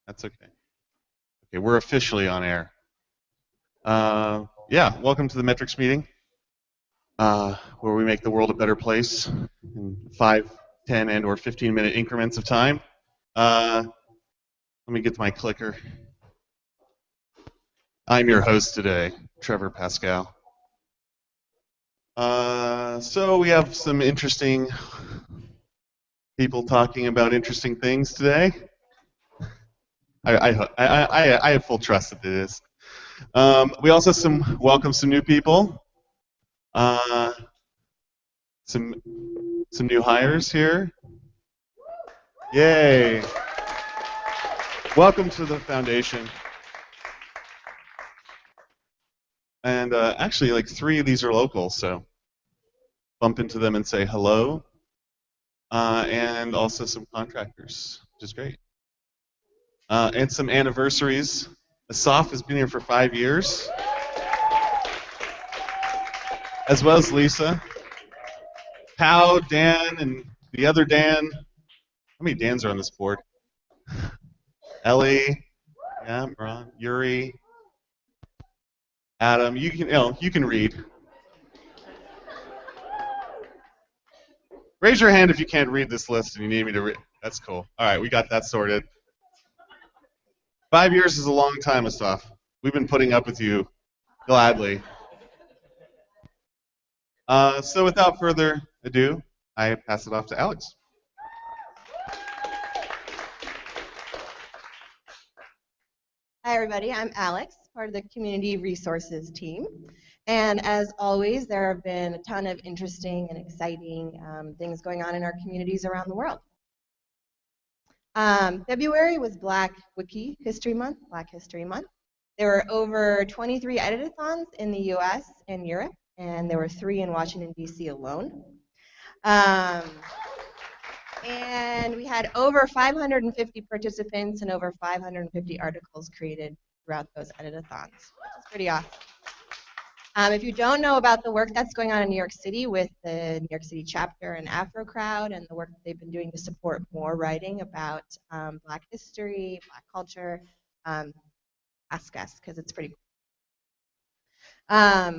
That's okay. Okay, we're officially on air. Yeah, welcome to the metrics meeting, where we make the world a better place in 5, 10, and or 15-minute increments of time. Let me get to my clicker. I'm your host today, Trevor Pascal. So we have some interesting people talking about interesting things today. I have full trust that it is. We also welcome some new people. Some new hires here. Yay! Welcome to the foundation. And actually, like 3 of these are local, so bump into them and say hello. And also some contractors, which is great. And some anniversaries. Asaf has been here for 5 years, as well as Lisa. Pao, Dan, and the other Dan. How many Dans are on this board? Ellie, yeah, Ron, Yuri, Adam. You can read. Raise your hand if you can't read this list and you need me to read. That's cool. All right, we got that sorted. 5 years is a long time, Asaf. We've been putting up with you gladly. So without further ado, I pass it off to Alex. Hi, everybody. I'm Alex, part of the Community Resources team. And as always, there have been a ton of interesting and exciting things going on in our communities around the world. February was Black WikiHistory Month, Black History Month. There were over 23 editathons in the US and Europe, and there were 3 in Washington, D.C. alone. And we had over 550 participants and over 550 articles created throughout those editathons, which is pretty awesome. If you don't know about the work that's going on in New York City with the New York City chapter and Afro Crowd and the work that they've been doing to support more writing about Black history, Black culture, ask us, because it's pretty cool.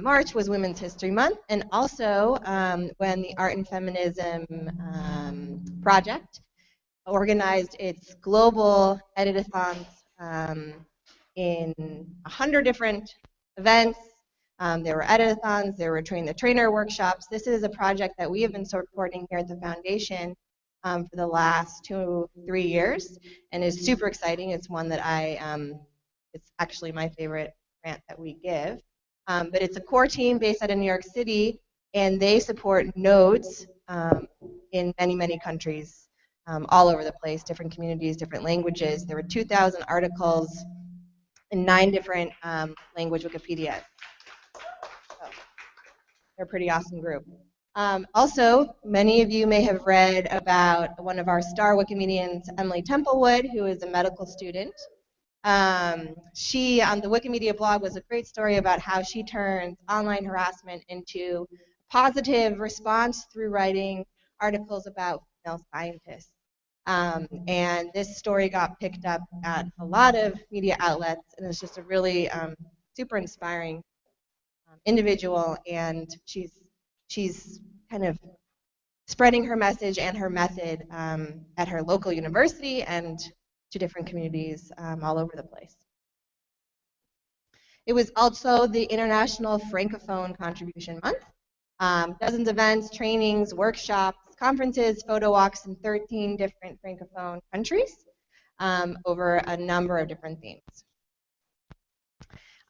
March was Women's History Month, and also when the Art and Feminism project organized its global editathons in 100 different events. There were editathons, there were train-the-trainer workshops. This is a project that we have been supporting here at the foundation for the last 2-3 years, and is super exciting. It's one that it's actually my favorite grant that we give. But it's a core team based out of New York City, and they support nodes in many, many countries all over the place, different communities, different languages. There were 2,000 articles in 9 different language Wikipedias. So they're a pretty awesome group. Also, many of you may have read about one of our star Wikimedians, Emily Templewood, who is a medical student. She, on the Wikimedia blog, was a great story about how she turns online harassment into positive response through writing articles about female scientists. And this story got picked up at a lot of media outlets, and it's just a really super inspiring individual, and she's kind of spreading her message and her method at her local university and to different communities all over the place. It was also the International Francophone Contribution Month. Dozens of events, trainings, workshops, conferences, photo walks in 13 different Francophone countries over a number of different themes.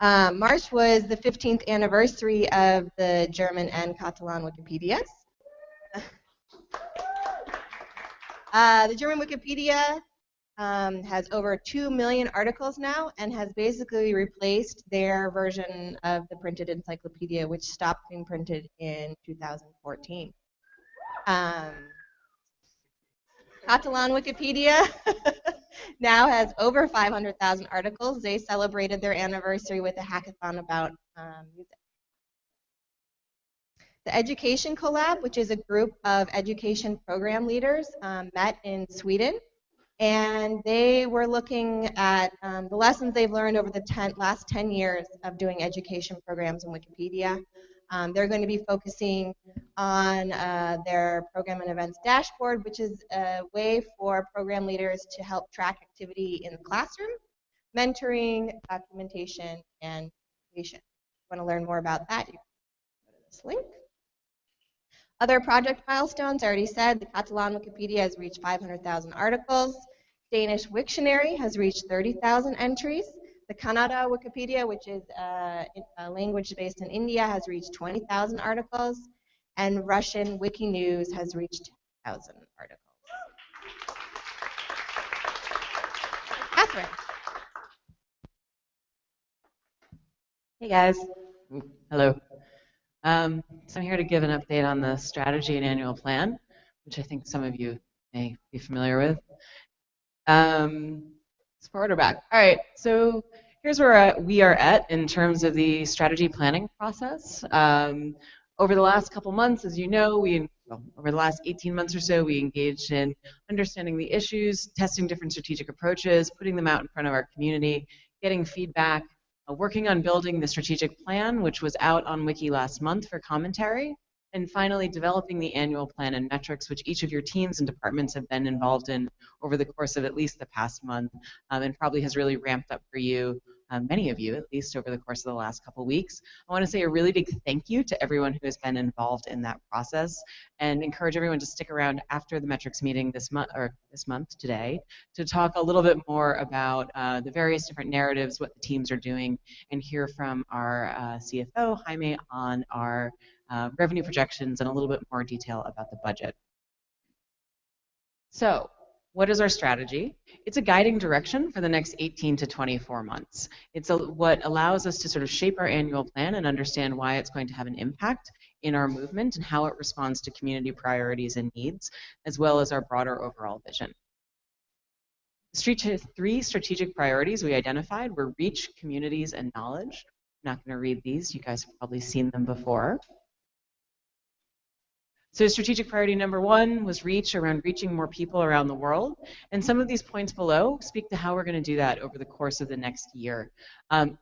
March was the 15th anniversary of the German and Catalan Wikipedias. The German Wikipedia has over 2 million articles now and has basically replaced their version of the printed encyclopedia, which stopped being printed in 2014. Catalan Wikipedia now has over 500,000 articles. They celebrated their anniversary with a hackathon about music. The Education Collab, which is a group of education program leaders, met in Sweden. And they were looking at the lessons they've learned over the last 10 years of doing education programs in Wikipedia. They're going to be focusing on their program and events dashboard, which is a way for program leaders to help track activity in the classroom, mentoring, documentation, and creation. If you want to learn more about that, you can go to this link. Other project milestones, I already said, the Catalan Wikipedia has reached 500,000 articles. Danish Wiktionary has reached 30,000 entries. The Kannada Wikipedia, which is a language based in India, has reached 20,000 articles. And Russian Wikinews has reached 10,000 articles. Catherine. Hey guys. Hello. So I'm here to give an update on the strategy and annual plan, which I think some of you may be familiar with. Let's forward or back. All right, so here's where we are at in terms of the strategy planning process. Over the last couple months, as you know, over the last 18 months or so, we engaged in understanding the issues, testing different strategic approaches, putting them out in front of our community, getting feedback, working on building the strategic plan, which was out on Wiki last month for commentary, and finally developing the annual plan and metrics, which each of your teams and departments have been involved in over the course of at least the past month, and probably has really ramped up for you, many of you at least, over the course of the last couple weeks. I want to say a really big thank you to everyone who has been involved in that process, and encourage everyone to stick around after the metrics meeting this month today, to talk a little bit more about the various different narratives, what the teams are doing, and hear from our CFO, Jaime, on our revenue projections and a little bit more detail about the budget. So, what is our strategy? It's a guiding direction for the next 18 to 24 months. It's what allows us to sort of shape our annual plan and understand why it's going to have an impact in our movement and how it responds to community priorities and needs, as well as our broader overall vision. Three strategic priorities we identified were reach, communities, and knowledge. I'm not going to read these. You guys have probably seen them before. So strategic priority number one was reach, around reaching more people around the world. And some of these points below speak to how we're going to do that over the course of the next year.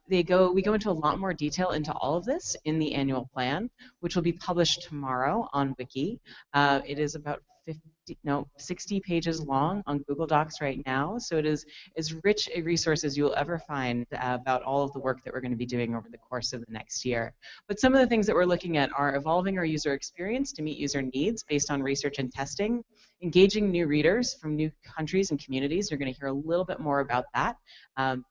We go into a lot more detail into all of this in the annual plan, which will be published tomorrow on Wiki. It is about 60 pages long on Google Docs right now, so it is as rich a resource as you'll ever find about all of the work that we're going to be doing over the course of the next year. But some of the things that we're looking at are evolving our user experience to meet user needs based on research and testing, engaging new readers from new countries and communities. You're going to hear a little bit more about that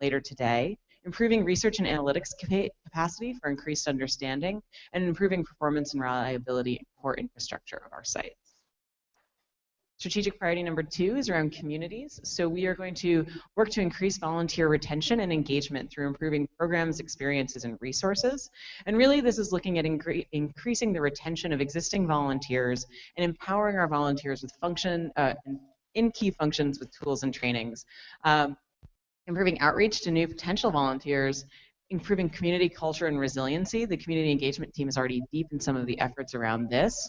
later today. Improving research and analytics capacity for increased understanding, and improving performance and reliability in core infrastructure of our sites. Strategic priority number two is around communities. So we are going to work to increase volunteer retention and engagement through improving programs, experiences, and resources. And really this is looking at increasing the retention of existing volunteers and empowering our volunteers with in key functions with tools and trainings. Improving outreach to new potential volunteers, improving community culture and resiliency. The community engagement team is already deep in some of the efforts around this.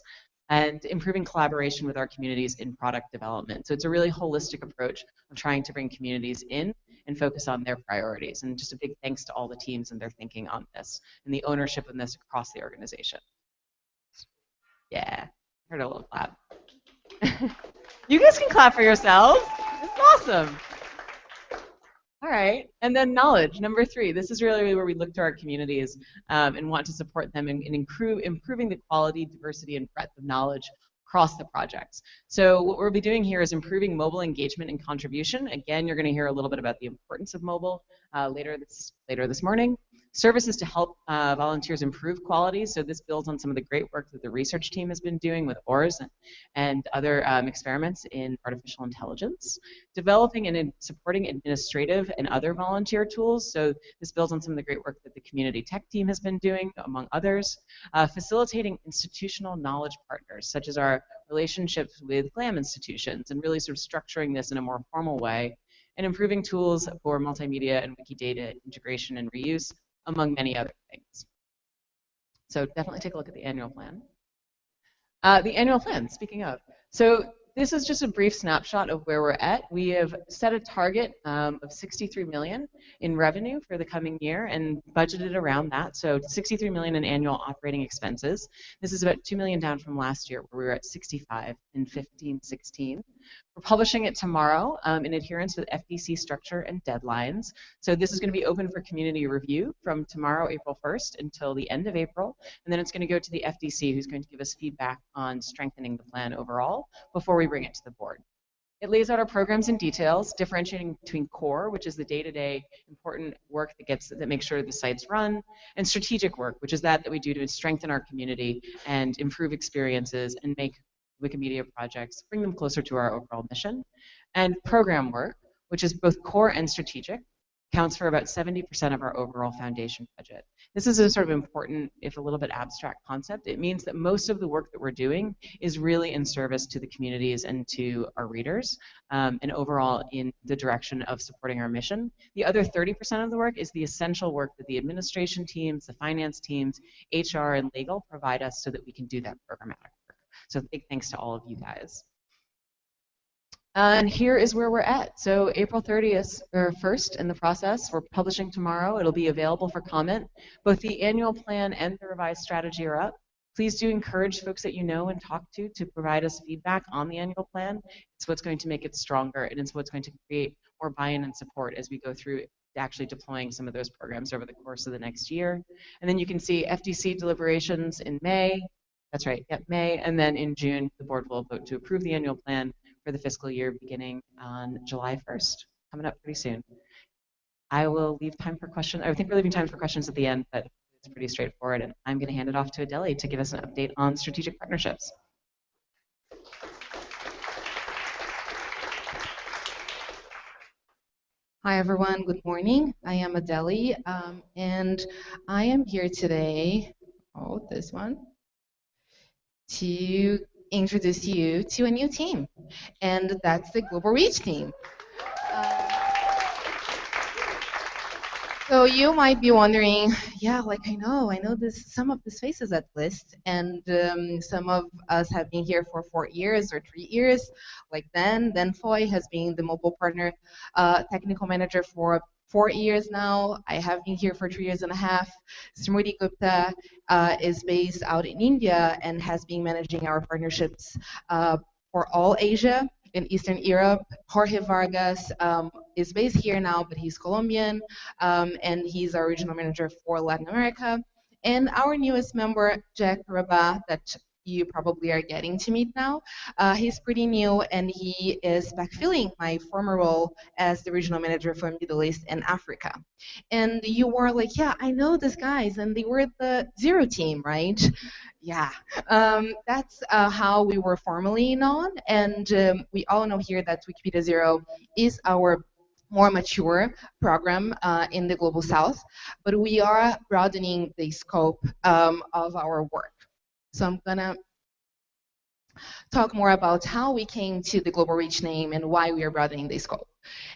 And improving collaboration with our communities in product development. So it's a really holistic approach of trying to bring communities in and focus on their priorities. And just a big thanks to all the teams and their thinking on this and the ownership of this across the organization. Yeah, heard a little clap. You guys can clap for yourselves. It's awesome. All right, and then knowledge, number three. This is really where we look to our communities and want to support them in improving the quality, diversity, and breadth of knowledge across the projects. So what we'll be doing here is improving mobile engagement and contribution. Again, you're going to hear a little bit about the importance of mobile later this morning. Services to help volunteers improve quality. So this builds on some of the great work that the research team has been doing with ORS and other experiments in artificial intelligence. Developing and supporting administrative and other volunteer tools. So this builds on some of the great work that the community tech team has been doing, among others. Facilitating institutional knowledge partners, such as our relationships with GLAM institutions, and really sort of structuring this in a more formal way. And improving tools for multimedia and Wikidata integration and reuse, among many other things. So definitely take a look at the annual plan. The annual plan, speaking of. So this is just a brief snapshot of where we're at. We have set a target of 63 million in revenue for the coming year and budgeted around that. So 63 million in annual operating expenses. This is about 2 million down from last year, where we were at 65 in 15-16. We're publishing it tomorrow in adherence with FDC structure and deadlines. So this is going to be open for community review from tomorrow, April 1st, until the end of April. And then it's going to go to the FDC, who's going to give us feedback on strengthening the plan overall before we bring it to the board. It lays out our programs in details, differentiating between core, which is the day-to-day important work that makes sure the sites run, and strategic work, which is that we do to strengthen our community and improve experiences and make Wikimedia projects, bring them closer to our overall mission. And program work, which is both core and strategic, counts for about 70% of our overall foundation budget. This is a sort of important, if a little bit abstract concept. It means that most of the work that we're doing is really in service to the communities and to our readers, and overall in the direction of supporting our mission. The other 30% of the work is the essential work that the administration teams, the finance teams, HR, and legal provide us so that we can do that programmatic work. So big thanks to all of you guys. And here is where we're at. So April 30th, or 1st in the process. We're publishing tomorrow. It'll be available for comment. Both the annual plan and the revised strategy are up. Please do encourage folks that you know and talk to provide us feedback on the annual plan. It's what's going to make it stronger, and it's what's going to create more buy-in and support as we go through actually deploying some of those programs over the course of the next year. And then you can see FDC deliberations in May. That's right, yep, May. And then in June, the board will vote to approve the annual plan for the fiscal year beginning on July 1st, coming up pretty soon. I will leave time for questions. I think we're leaving time for questions at the end, but it's pretty straightforward. And I'm going to hand it off to Adele to give us an update on strategic partnerships. Hi everyone, good morning. I am Adele, and I am here today, this one, to introduce you to a new team, and that's the Global Reach team. So you might be wondering, yeah, like I know some of these faces at List, and some of us have been here for 4 years or 3 years. Like then Foy has been the mobile partner technical manager for 4 years now. I have been here for 3 years and a half. Smriti Gupta is based out in India and has been managing our partnerships for all Asia and Eastern Europe. Jorge Vargas is based here now, but he's Colombian, and he's our regional manager for Latin America. And our newest member, Jack Rabat, that you probably are getting to meet now. He's pretty new, and he is backfilling my former role as the regional manager for Middle East and Africa. And you were like, yeah, I know these guys, and they were the Zero team, right? Yeah, that's how we were formerly known, and we all know here that Wikipedia Zero is our more mature program in the Global South, but we are broadening the scope of our work. So I'm gonna talk more about how we came to the Global Reach name and why we are broadening the scope.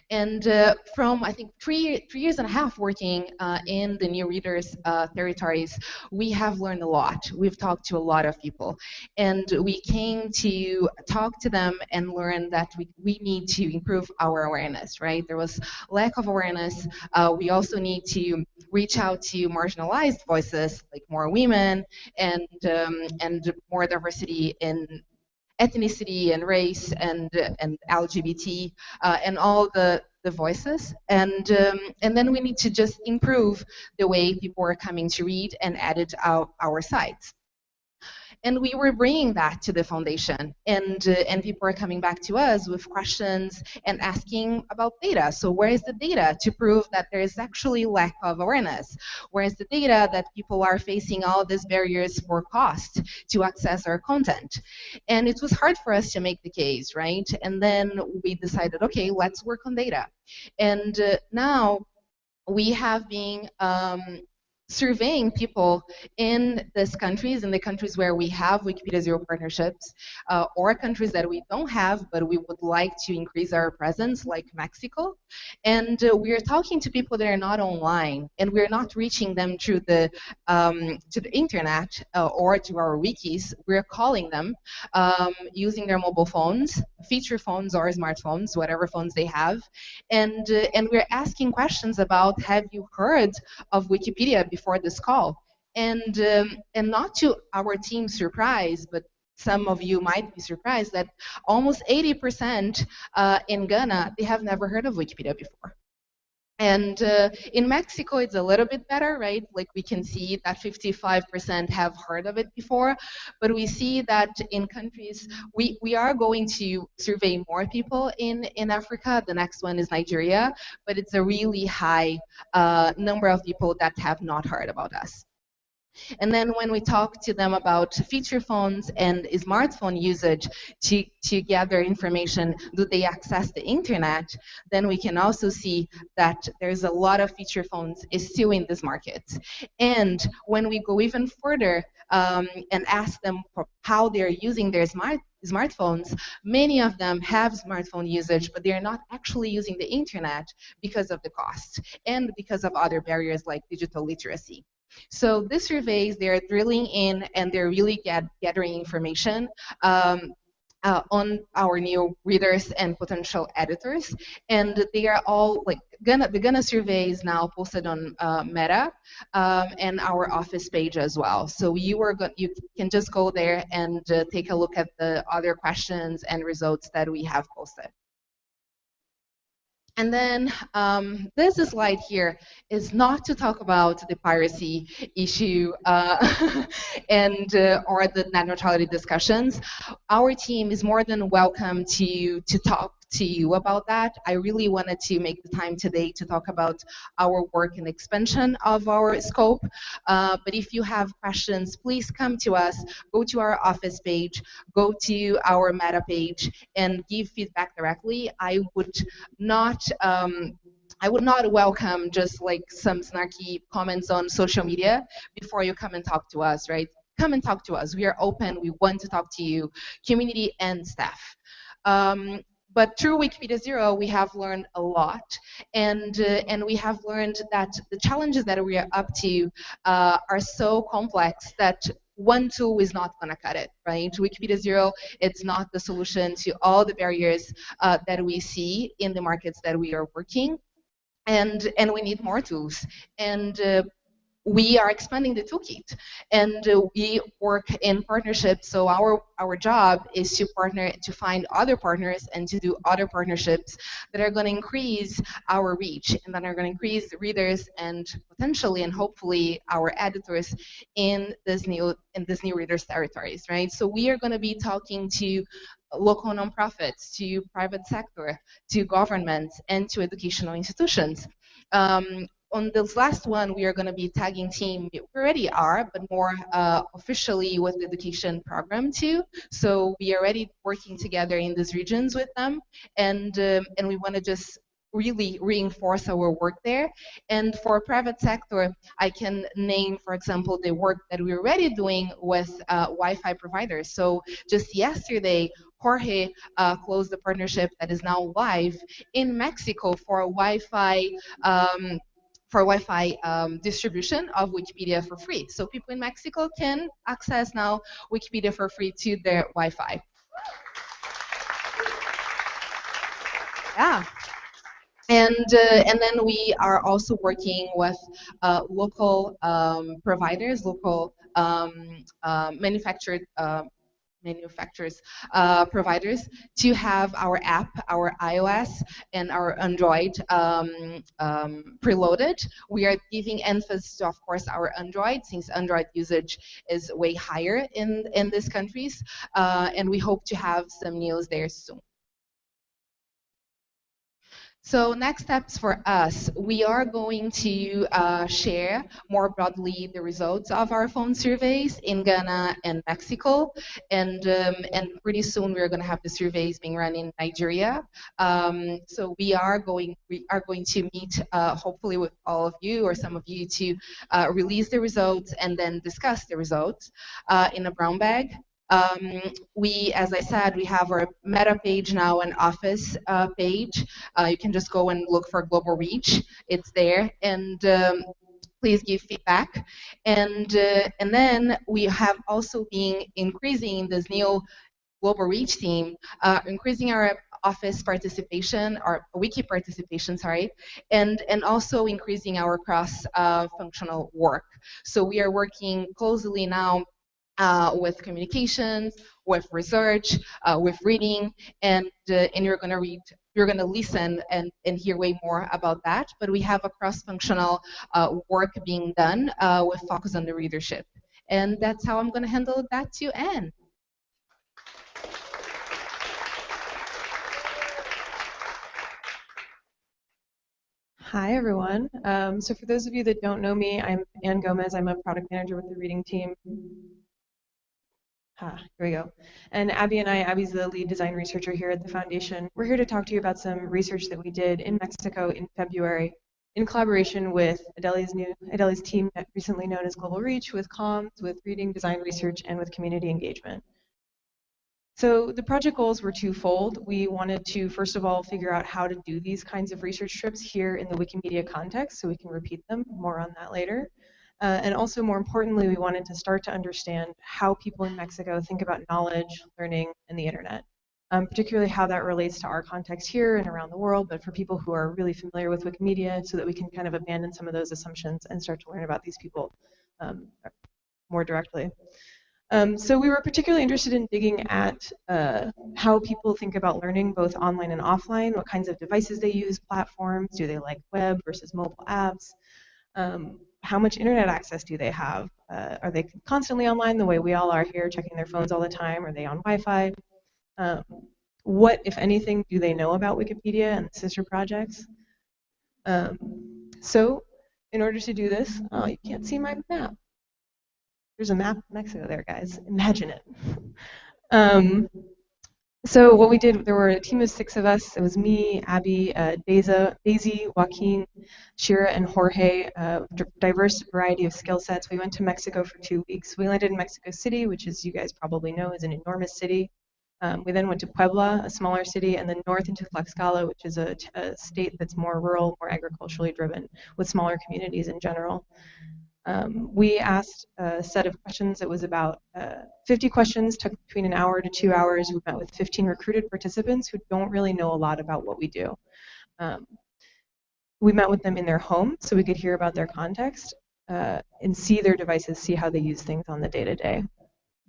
And from, I think, 3 years and a half working in the new readers territories, we have learned a lot. We've talked to a lot of people, and we came to talk to them and learn that we need to improve our awareness, right? There was lack of awareness. We also need to reach out to marginalized voices, like more women and more diversity in ethnicity and race and LGBT and all the voices, and then we need to just improve the way people are coming to read and edit our sites. And we were bringing that to the foundation, and people are coming back to us with questions and asking about data. So where is the data to prove that there is actually lack of awareness? Where is the data that people are facing all these barriers for cost to access our content? And it was hard for us to make the case, right? And then we decided, okay, let's work on data. And now we have been surveying people in these countries, in the countries where we have Wikipedia Zero partnerships, or countries that we don't have, but we would like to increase our presence, like Mexico. And we're talking to people that are not online, and we're not reaching them through to the internet or to our wikis. We're calling them using their mobile phones, feature phones or smartphones, whatever phones they have, and we're asking questions about, have you heard of Wikipedia before this call? And not to our team's surprise, but some of you might be surprised that almost 80% in Ghana, they have never heard of Wikipedia before. And in Mexico, it's a little bit better, right? Like we can see that 55% have heard of it before, but we see that in countries, we are going to survey more people in Africa. The next one is Nigeria, but it's a really high number of people that have not heard about us. And then when we talk to them about feature phones and smartphone usage to gather information, do they access the internet, then we can also see that there's a lot of feature phones is still in this market. And when we go even further and ask them how they're using their smartphones, many of them have smartphone usage, but they're not actually using the internet because of the cost and because of other barriers like digital literacy. So these surveys, they're drilling in and they're really gathering information on our new readers and potential editors. And they are all like, the Ghana survey is now posted on Meta and our office page as well. So you can just go there and take a look at the other questions and results that we have posted. And then this slide here is not to talk about the piracy issue and or the net neutrality discussions. Our team is more than welcome to talk to you about that. I really wanted to make the time today to talk about our work and expansion of our scope. But if you have questions, please come to us, go to our office page, go to our Meta page, and give feedback directly. I would not welcome just like some snarky comments on social media before you come and talk to us, right? Come and talk to us. We are open. We want to talk to you, community and staff. But through Wikipedia Zero, we have learned a lot, and we have learned that the challenges that we are up to are so complex that one tool is not going to cut it, right? Wikipedia Zero, it's not the solution to all the barriers that we see in the markets that we are working, and we need more tools. And we are expanding the toolkit, and we work in partnerships. So our job is to partner, to find other partners and to do other partnerships that are going to increase our reach and that are going to increase readers and potentially and hopefully our editors in this new readers territories, right? So we are going to be talking to local nonprofits, to private sector, to governments, and to educational institutions. On this last one, we are going to be tagging team. We already are, but more officially with the education program too. So we are already working together in these regions with them, and we want to just really reinforce our work there. And for private sector, I can name, for example, the work that we're already doing with Wi-Fi providers. So just yesterday, Jorge closed the partnership that is now live in Mexico for Wi-Fi distribution of Wikipedia for free. So people in Mexico can access now Wikipedia for free to their Wi-Fi. Yeah. And then we are also working with local providers, local manufacturers, providers, to have our app, our iOS and our Android preloaded. We are giving emphasis to, of course, our Android, since Android usage is way higher in these countries, and we hope to have some news there soon. So next steps for us, we are going to share more broadly the results of our phone surveys in Ghana and Mexico, and pretty soon we're going to have the surveys being run in Nigeria. So we are going to meet hopefully with all of you or some of you to release the results and then discuss the results in a brown bag. As I said, we have our meta page now, an office page. You can just go and look for global reach. It's there, and please give feedback. And then we have also been increasing this new global reach team, increasing our office participation, or wiki participation, sorry, and also increasing our cross-functional work. So we are working closely now with communications, with research, with reading, and you're going to read, you're going to listen and hear way more about that. But we have a cross-functional work being done with focus on the readership. And that's how I'm going to handle that to Anne. Hi, everyone. So for those of you that don't know me, I'm Anne Gomez. I'm a product manager with the reading team. Here we go. And Abby and Abby's the lead design researcher here at the foundation. We're here to talk to you about some research that we did in Mexico in February in collaboration with Adeli's team, recently known as Global Reach, with comms, with reading, design research, and with community engagement. So the project goals were twofold. We wanted to, first of all, figure out how to do these kinds of research trips here in the Wikimedia context so we can repeat them, more on that later. And also, more importantly, we wanted to start to understand how people in Mexico think about knowledge, learning, and the internet, particularly how that relates to our context here and around the world, but for people who are really familiar with Wikimedia, so that we can kind of abandon some of those assumptions and start to learn about these people more directly. So we were particularly interested in digging at how people think about learning both online and offline, what kinds of devices they use, platforms, do they like web versus mobile apps, how much internet access do they have, are they constantly online the way we all are here, checking their phones all the time, are they on Wi-Fi, what, if anything, do they know about Wikipedia and sister projects? So in order to do this, oh, you can't see my map. There's a map of Mexico there, guys. Imagine it. So what we did, there were a team of 6 of us. It was me, Abby, Daisy, Joaquin, Shira, and Jorge, diverse variety of skill sets. We went to Mexico for 2 weeks. We landed in Mexico City, which, as you guys probably know, is an enormous city. We then went to Puebla, a smaller city, and then north into Tlaxcala, which is a state that's more rural, more agriculturally driven, with smaller communities in general. We asked a set of questions. It was about 50 questions, took between an hour to 2 hours. We met with 15 recruited participants who don't really know a lot about what we do. We met with them in their home so we could hear about their context and see their devices, see how they use things on the day-to-day.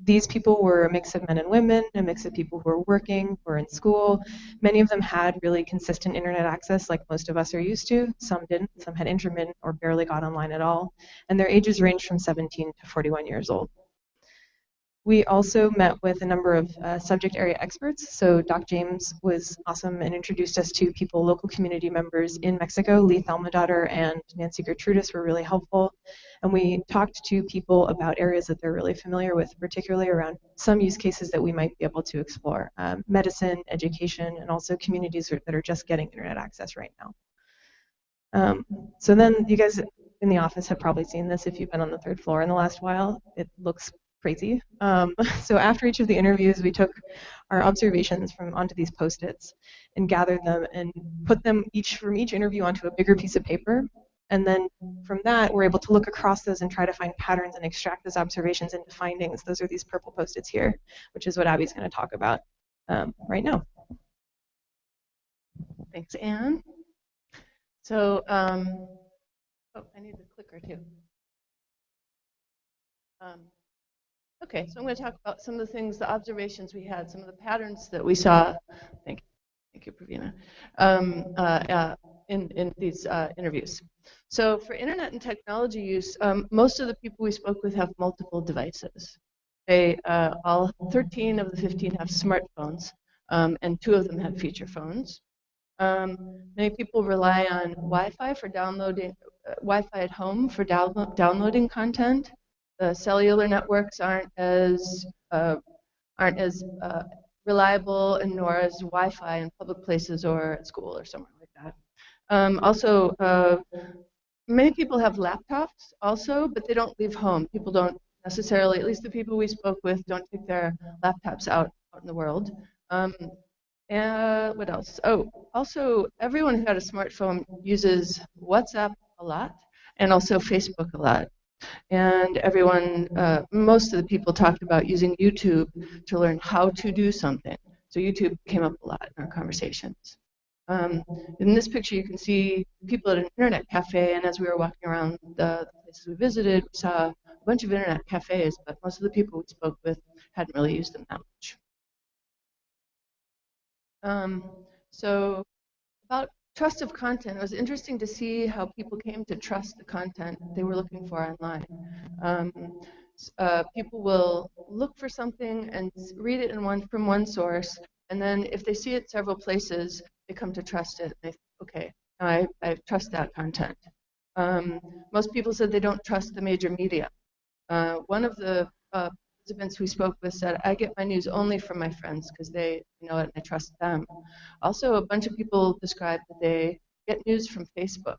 These people were a mix of men and women, a mix of people who were working, who were in school. Many of them had really consistent internet access like most of us are used to. Some didn't. Some had intermittent or barely got online at all. And their ages ranged from 17 to 41 years old. We also met with a number of subject area experts. So Doc James was awesome and introduced us to people, local community members in Mexico. Lee Thelmadaughter and Nancy Gertrudis were really helpful. And we talked to people about areas that they're really familiar with, particularly around some use cases that we might be able to explore. Medicine, education, and also communities that are just getting internet access right now. So then you guys in the office have probably seen this if you've been on the 3rd floor in the last while. It looks crazy. So after each of the interviews, we took our observations onto these Post-its and gathered them and put them from each interview onto a bigger piece of paper. And then from that, we're able to look across those and try to find patterns and extract those observations into findings. Those are these purple Post-its here, which is what Abby's going to talk about right now. Thanks, Anne. So, oh, I need the clicker too. Okay, so I'm going to talk about some of the things, the observations we had, some of the patterns that we saw. Thank you, Pravina, in these interviews. So for internet and technology use, most of the people we spoke with have multiple devices. All 13 of the 15 have smartphones, and 2 of them have feature phones. Many people rely on Wi-Fi for downloading, Wi-Fi at home for downloading content. The cellular networks aren't as reliable, and nor as Wi-Fi in public places or at school or somewhere like that. Also, many people have laptops also, but they don't leave home. People don't necessarily, at least the people we spoke with, don't take their laptops out in the world. And what else? Oh, also, everyone who had a smartphone uses WhatsApp a lot and also Facebook a lot. And everyone, most of the people talked about using YouTube to learn how to do something. So YouTube came up a lot in our conversations. In this picture, you can see people at an internet cafe, and as we were walking around the places we visited, we saw a bunch of internet cafes, but most of the people we spoke with hadn't really used them that much. So about trust of content, it was interesting to see how people came to trust the content they were looking for online. People will look for something and read it from one source, and then if they see it several places, they come to trust it. They think, okay, I trust that content. Most people said they don't trust the major media. One of the participants we spoke with said, I get my news only from my friends because they know it and I trust them. Also, a bunch of people described that they get news from Facebook.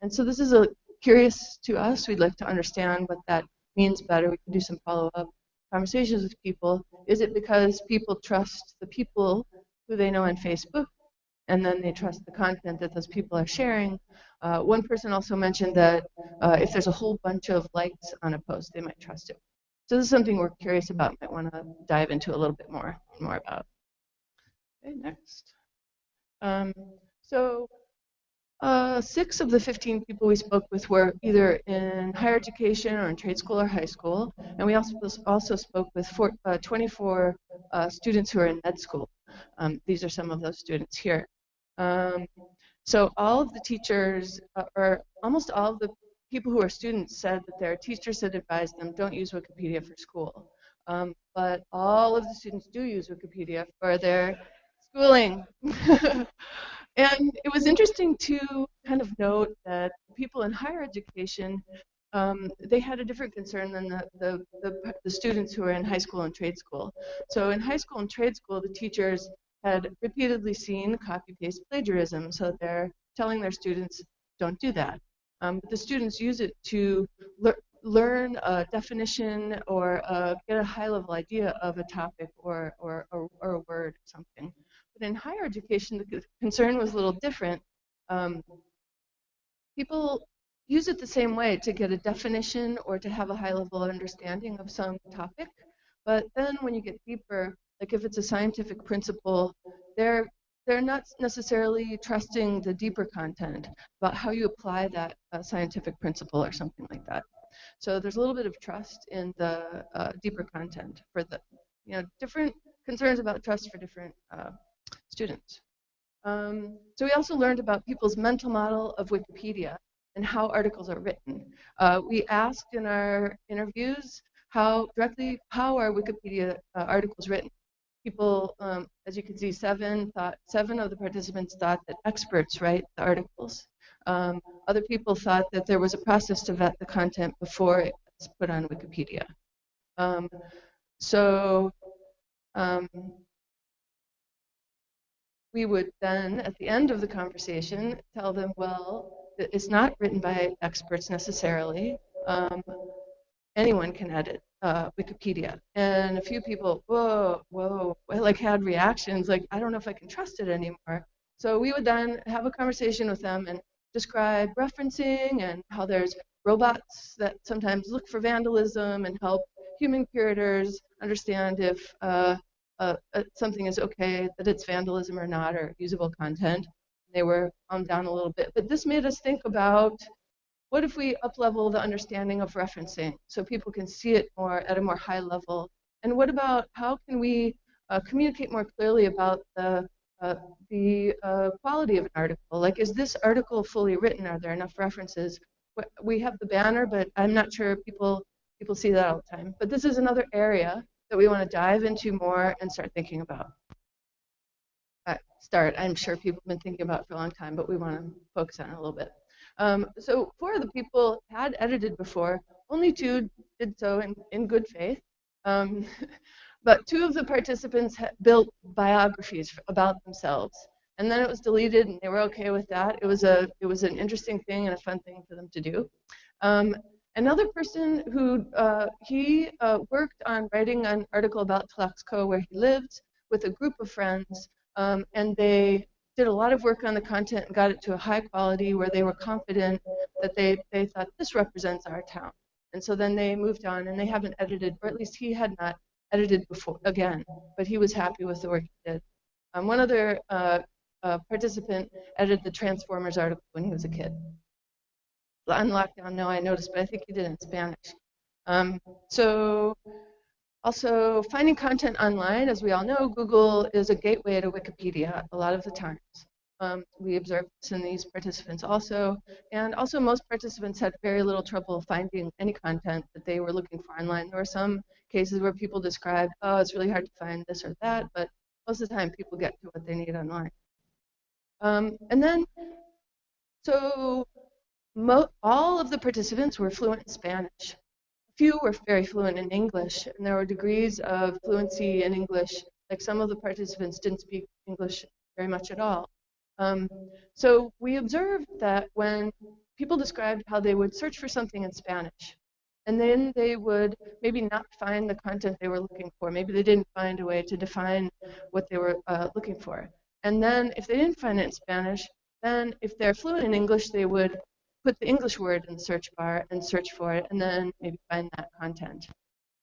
And so this is curious to us. We'd like to understand what that means better. We can do some follow-up conversations with people. Is it because people trust the people who they know on Facebook, and then they trust the content that those people are sharing? One person also mentioned that if there's a whole bunch of likes on a post, they might trust it. So this is something we're curious about, might want to dive into a little bit more about. Okay, next. So 6 of the 15 people we spoke with were either in higher education or in trade school or high school, and we also spoke with 24 students who are in med school. These are some of those students here. So all of the teachers, or almost all of the people who are students, said that their teachers had advised them, don't use Wikipedia for school. But all of the students do use Wikipedia for their schooling. And it was interesting to kind of note that people in higher education, they had a different concern than the students who were in high school and trade school. So in high school and trade school, the teachers had repeatedly seen copy-paste plagiarism, so they're telling their students, don't do that. But the students use it to learn a definition or get a high-level idea of a topic or a word or something. But in higher education, the concern was a little different. People use it the same way to get a definition or to have a high-level understanding of some topic. But then when you get deeper, like if it's a scientific principle, they're not necessarily trusting the deeper content about how you apply that scientific principle or something like that. So there's a little bit of trust in the deeper content for the, different concerns about trust for different students. So we also learned about people's mental model of Wikipedia and how articles are written. We asked in our interviews how are Wikipedia articles written. People, as you can see, 7 of the participants thought that experts write the articles. Other people thought that there was a process to vet the content before it's put on Wikipedia. We would then, at the end of the conversation, tell them, well, it's not written by experts necessarily. Anyone can edit Wikipedia. And a few people, whoa, like had reactions like, I don't know if I can trust it anymore. So we would then have a conversation with them and describe referencing and how there's robots that sometimes look for vandalism and help human curators understand if something is okay, that it's vandalism or not, or usable content. They were calmed down a little bit. But this made us think about, what if we up-level the understanding of referencing so people can see it more at a more high level? And what about how can we communicate more clearly about the quality of an article? Like, is this article fully written? Are there enough references? We have the banner, but I'm not sure people see that all the time. But this is another area that we want to dive into more and start thinking about. start. I'm sure people have been thinking about it for a long time, but we want to focus on it a little bit. So 4 of the people had edited before. Only 2 did so in good faith. But 2 of the participants built biographies about themselves. And then it was deleted, and they were okay with that. It was an interesting thing and a fun thing for them to do. Another person who worked on writing an article about Tlaxco, where he lived, with a group of friends, and they did a lot of work on the content and got it to a high quality where they were confident that they thought this represents our town. And so then they moved on, and they haven't edited, or at least he had not edited before again, but he was happy with the work he did. One other participant edited the Transformers article when he was a kid. On lockdown, no, I noticed, but I think he did it in Spanish. So also, finding content online, as we all know, Google is a gateway to Wikipedia a lot of the times. We observed this in these participants also, and also most participants had very little trouble finding any content that they were looking for online. There were some cases where people described, oh, it's really hard to find this or that, but most of the time people get to what they need online. And then, so all of the participants were fluent in Spanish. Few were very fluent in English, and there were degrees of fluency in English. Like some of the participants didn't speak English very much at all. So we observed that when people described how they would search for something in Spanish, and then they would maybe not find the content they were looking for. Maybe they didn't find a way to define what they were looking for. And then if they didn't find it in Spanish, then if they're fluent in English, they would put the English word in the search bar and search for it, and then maybe find that content.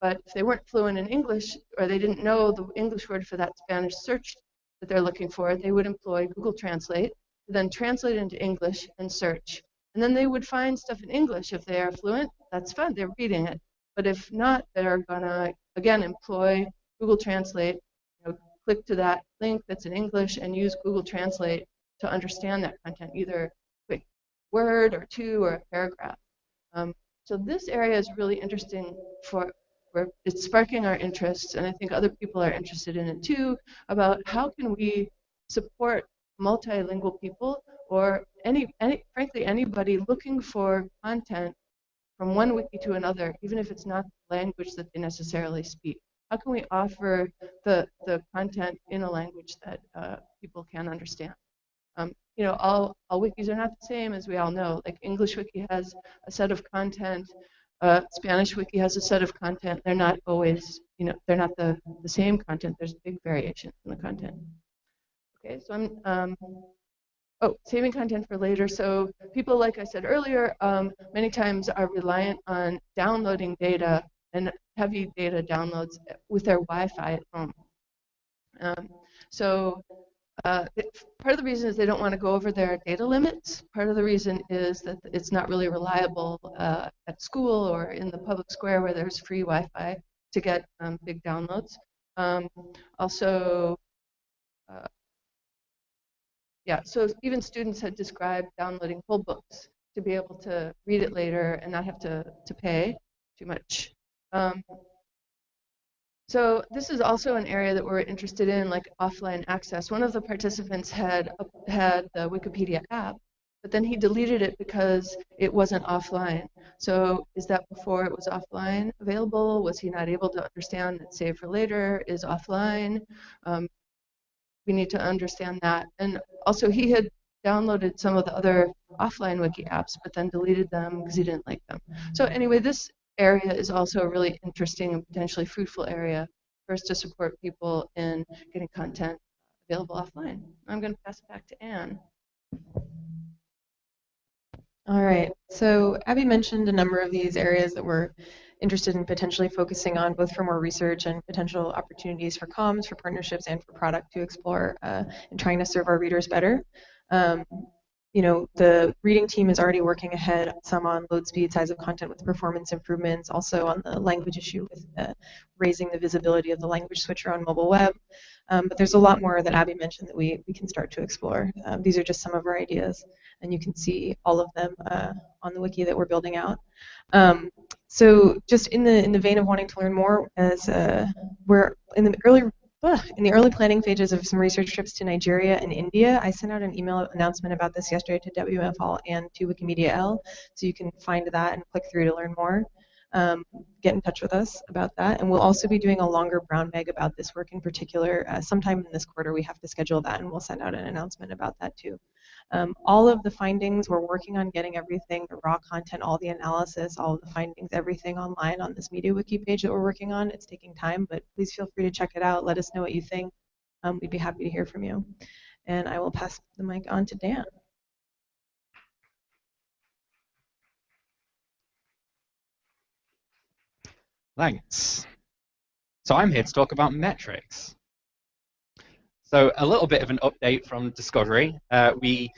But if they weren't fluent in English, or they didn't know the English word for that Spanish search that they're looking for, they would employ Google Translate, then translate it into English and search. And then they would find stuff in English. If they are fluent, that's fine, they're reading it. But if not, they're gonna, again, employ Google Translate, click to that link that's in English and use Google Translate to understand that content, either quick word or 2 or a paragraph. So this area is really interesting where it's sparking our interests, and I think other people are interested in it too, about how can we support multilingual people, or frankly anybody looking for content from one wiki to another, even if it's not the language that they necessarily speak. How can we offer the content in a language that people can understand? All wikis are not the same, as we all know. Like English wiki has a set of content, Spanish wiki has a set of content. They're not always, they're not the same content. There's big variation in the content. Okay, so I'm saving content for later. So people, like I said earlier, many times are reliant on downloading data and heavy data downloads with their Wi-Fi at home. Part of the reason is they don't want to go over their data limits. Part of the reason is that it's not really reliable at school or in the public square where there's free Wi-Fi to get big downloads. So even students had described downloading whole books to be able to read it later and not have to pay too much. So this is also an area that we're interested in, like offline access. One of the participants had the Wikipedia app, but then he deleted it because it wasn't offline. So is that before it was offline available? Was he not able to understand that save for later is offline? We need to understand that. And also he had downloaded some of the other offline wiki apps, but then deleted them because he didn't like them. So anyway, this area is also a really interesting and potentially fruitful area for us to support people in getting content available offline. I'm going to pass it back to Anne. All right, so Abby mentioned a number of these areas that we're interested in potentially focusing on, both for more research and potential opportunities for comms, for partnerships, and for product to explore in trying to serve our readers better. The reading team is already working ahead, some on load speed, size of content with performance improvements, also on the language issue with raising the visibility of the language switcher on mobile web. But there's a lot more that Abby mentioned that we can start to explore. These are just some of our ideas, and you can see all of them on the wiki that we're building out. So just in the vein of wanting to learn more, as we're in the early In the early planning phases of some research trips to Nigeria and India, I sent out an email announcement about this yesterday to WMFL and to Wikimedia L, so you can find that and click through to learn more. Get in touch with us about that, and we'll also be doing a longer brown bag about this work in particular. Sometime in this quarter, we have to schedule that, and we'll send out an announcement about that too. All of the findings, we're working on getting everything, the raw content, all the analysis, all of the findings, everything online on this Media Wiki page that we're working on. It's taking time, but please feel free to check it out. Let us know what you think. We'd be happy to hear from you. And I will pass the mic on to Dan. Thanks. So I'm here to talk about metrics. So a little bit of an update from Discovery. On the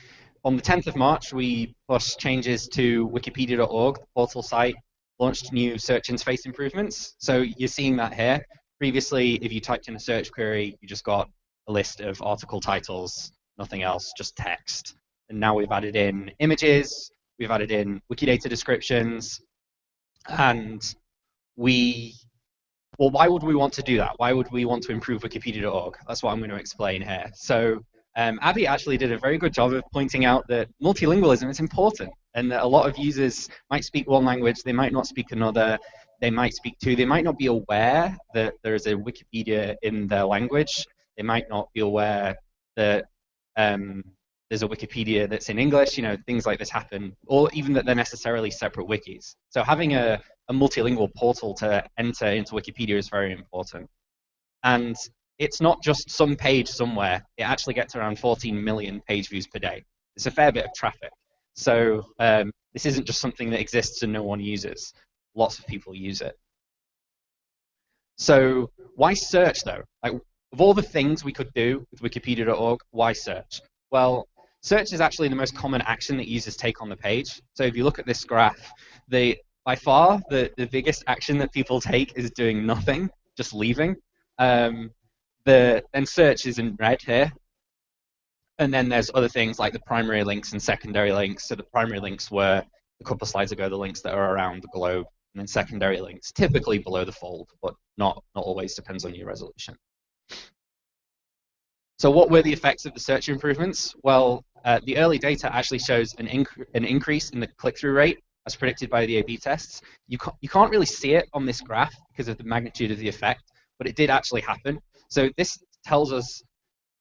10th of March, we pushed changes to wikipedia.org, the portal site, launched new search interface improvements. So you're seeing that here. Previously, if you typed in a search query, you just got a list of article titles, nothing else, just text. And now we've added in images, we've added in Wikidata descriptions, and well, why would we want to do that? Why would we want to improve wikipedia.org? That's what I'm going to explain here. So Abby actually did a very good job of pointing out that multilingualism is important, and that a lot of users might speak one language, they might not speak another, they might speak two, they might not be aware that there is a Wikipedia in their language, they might not be aware that there's a Wikipedia that's in English, things like this happen, or even that they're necessarily separate wikis. So having a multilingual portal to enter into Wikipedia is very important. And it's not just some page somewhere. It actually gets around 14 million page views per day. It's a fair bit of traffic. So this isn't just something that exists and no one uses. Lots of people use it. So why search, though? Like, of all the things we could do with wikipedia.org, why search? Well, search is actually the most common action that users take on the page. So if you look at this graph, by far, the biggest action that people take is doing nothing, just leaving. Then search is in red here. And then there's other things like the primary links and secondary links. So the primary links were, a couple of slides ago, the links that are around the globe. And then secondary links, typically below the fold, but not always, depends on your resolution. So what were the effects of the search improvements? Well, the early data actually shows an increase in the click-through rate as predicted by the A/B tests. You can't really see it on this graph because of the magnitude of the effect, but it did actually happen. So this tells us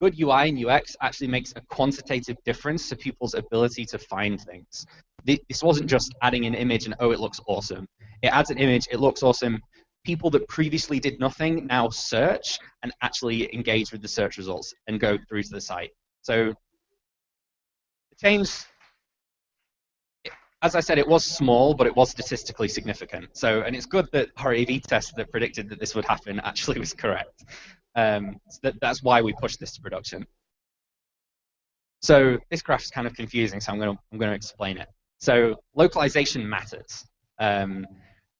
good UI and UX actually makes a quantitative difference to people's ability to find things. This wasn't just adding an image and, oh, it looks awesome. It adds an image, it looks awesome. People that previously did nothing now search and actually engage with the search results and go through to the site. So the change, as I said, it was small, but it was statistically significant. So, and it's good that our A/B test that predicted that this would happen actually was correct. So that's why we pushed this to production. So this graph is kind of confusing, so I'm going to explain it. So localization matters.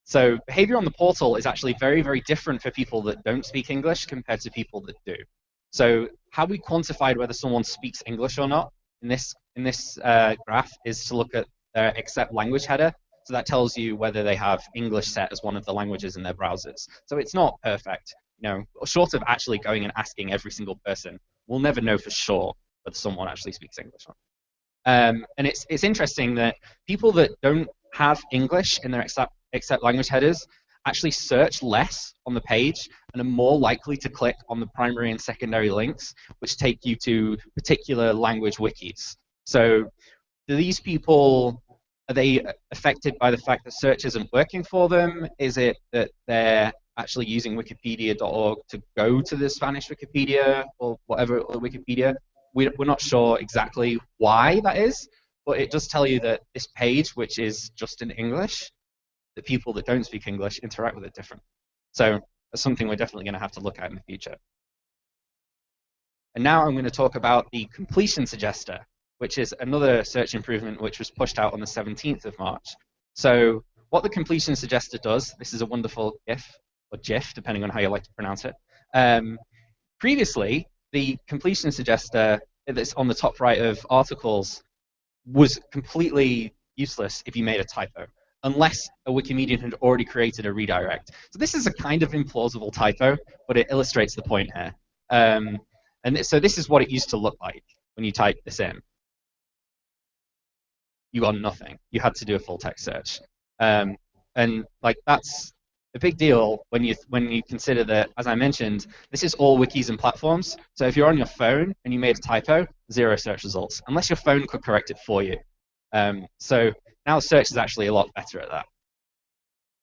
So behavior on the portal is actually very, very different for people that don't speak English compared to people that do. So how we quantified whether someone speaks English or not in this graph is to look at their accept language header. So that tells you whether they have English set as one of the languages in their browsers. So it's not perfect. Short of actually going and asking every single person, we'll never know for sure whether someone actually speaks English or not. And it's interesting that people that don't have English in their accept language headers actually search less on the page and are more likely to click on the primary and secondary links, which take you to particular language wikis. So do these people, are they affected by the fact that search isn't working for them? Is it that they're actually using wikipedia.org to go to the Spanish Wikipedia or whatever other Wikipedia? We're not sure exactly why that is, but it does tell you that this page, which is just in English, the people that don't speak English interact with it different. So that's something we're definitely going to have to look at in the future. And now I'm going to talk about the completion suggester, which is another search improvement which was pushed out on the 17th of March. So what the completion suggester does, this is a wonderful GIF, or GIF, depending on how you like to pronounce it. Previously, the completion suggester that's on the top right of articles was completely useless if you made a typo, unless a Wikimedian had already created a redirect. So this is a kind of implausible typo, but it illustrates the point here. And so this is what it used to look like when you type this in. You got nothing. You had to do a full text search. And like that's a big deal when you consider that, as I mentioned, this is all wikis and platforms. So if you're on your phone and you made a typo, 0 search results, unless your phone could correct it for you. So now search is actually a lot better at that.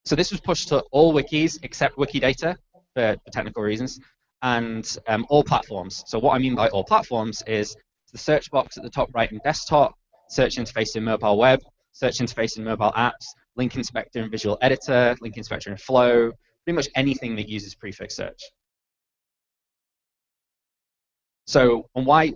So this was pushed to all wikis except Wikidata for technical reasons, and all platforms. So what I mean by all platforms is the search box at the top right in desktop, search interface in mobile web, search interface in mobile apps, link inspector in visual editor, link inspector in flow, pretty much anything that uses prefix search. So and why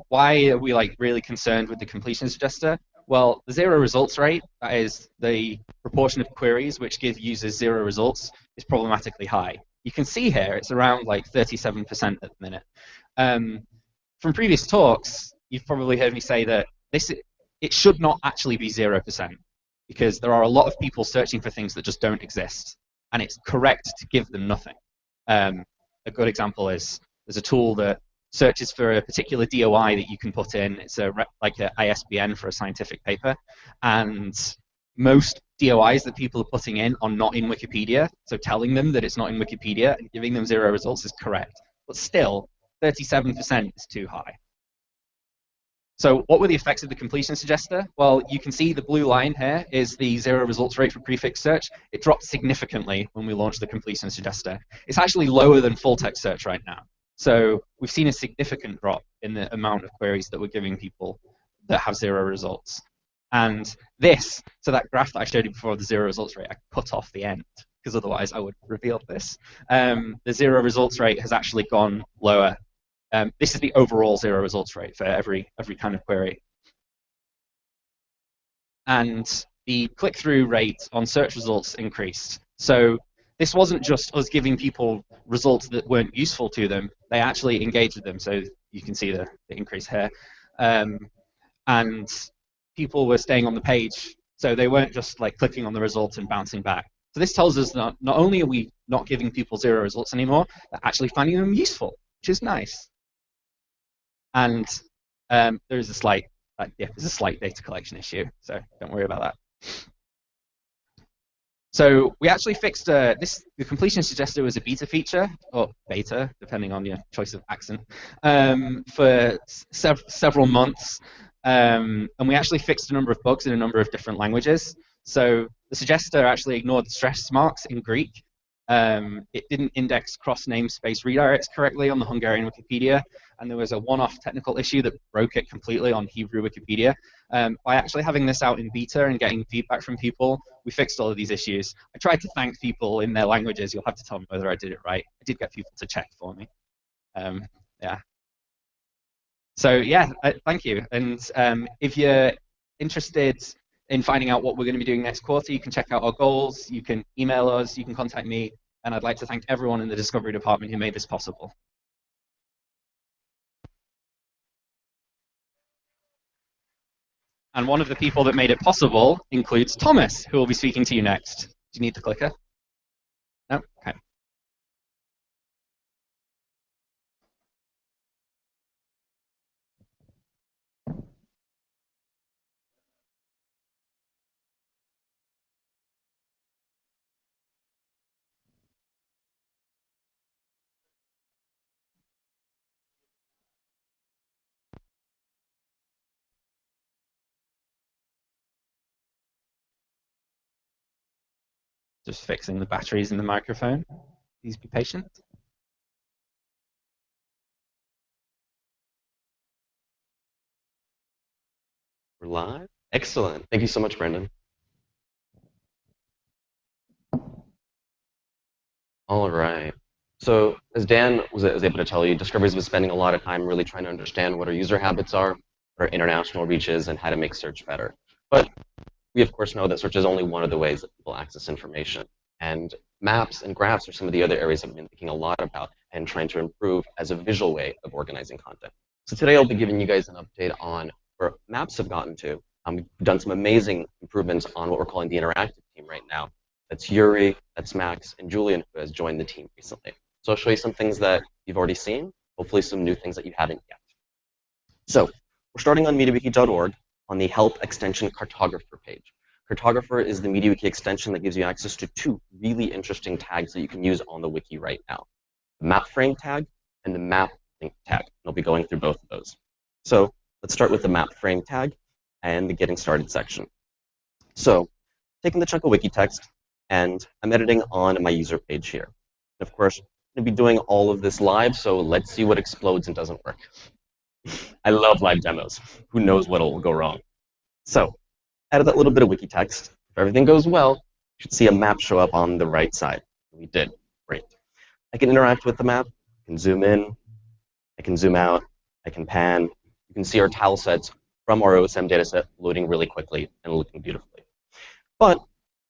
are we like really concerned with the completion suggester? Well, the 0 results rate, that is the proportion of queries which give users 0 results, is problematically high. You can see here it's around like 37% at the minute. From previous talks, you've probably heard me say that it should not actually be 0%, because there are a lot of people searching for things that just don't exist, and it's correct to give them nothing. A good example is there's a tool that searches for a particular DOI that you can put in. It's like an ISBN for a scientific paper, and most DOIs that people are putting in are not in Wikipedia, so telling them that it's not in Wikipedia and giving them 0 results is correct. But still, 37% is too high. So what were the effects of the completion suggester? Well, you can see the blue line here is the 0 results rate for prefix search. It dropped significantly when we launched the completion suggester. It's actually lower than full text search right now. So we've seen a significant drop in the amount of queries that we're giving people that have 0 results. And this, so that graph that I showed you before, the 0 results rate, I cut off the end, because otherwise I would reveal this. The 0 results rate has actually gone lower. This is the overall 0 results rate for every kind of query. And the click-through rate on search results increased. So this wasn't just us giving people results that weren't useful to them. They actually engaged with them. So you can see the increase here. And people were staying on the page. So they weren't just like clicking on the results and bouncing back. So this tells us that not only are we not giving people 0 results anymore, they're actually finding them useful, which is nice. And there's a slight data collection issue, so don't worry about that. So we actually fixed the completion suggester was a beta feature, or beta, depending on your choice of accent, for several months. And we actually fixed a number of bugs in a number of different languages. So the suggester actually ignored the stress marks in Greek. It didn't index cross namespace redirects correctly on the Hungarian Wikipedia, and there was a one-off technical issue that broke it completely on Hebrew Wikipedia. By actually having this out in beta and getting feedback from people, we fixed all of these issues. I tried to thank people in their languages. You'll have to tell me whether I did it right. I did get people to check for me. Yeah. So yeah, thank you. And if you're interested in finding out what we're going to be doing next quarter, you can check out our goals, you can email us, you can contact me, and I'd like to thank everyone in the Discovery Department who made this possible. And one of the people that made it possible includes Thomas, who will be speaking to you next. Do you need the clicker? No? Okay. Just fixing the batteries in the microphone. Please be patient. We're live? Excellent. Thank you so much, Brendan. All right. So as Dan was able to tell you, Discovery's been spending a lot of time really trying to understand what our user habits are, what our international reach is, and how to make search better. But we, of course, know that search is only one of the ways that people access information. And maps and graphs are some of the other areas I've been thinking a lot about and trying to improve as a visual way of organizing content. So today I'll be giving you guys an update on where maps have gotten to. We've done some amazing improvements on what we're calling the interactive team right now. That's Yuri, that's Max, and Julian, who has joined the team recently. So I'll show you some things that you've already seen, hopefully some new things that you haven't yet. So we're starting on MediaWiki.org on the Help Extension Cartographer page. Cartographer is the MediaWiki extension that gives you access to two really interesting tags that you can use on the wiki right now. The map frame tag and the map link tag. I'll be going through both of those. So let's start with the map frame tag and the getting started section. So taking the chunk of wiki text, and I'm editing on my user page here. And of course, I'm going to be doing all of this live, so let's see what explodes and doesn't work. I love live demos. Who knows what will go wrong? So added that little bit of wiki text. If everything goes well, you should see a map show up on the right side. We did. Great. I can interact with the map. I can zoom in. I can zoom out. I can pan. You can see our tile sets from our OSM dataset loading really quickly and looking beautifully. But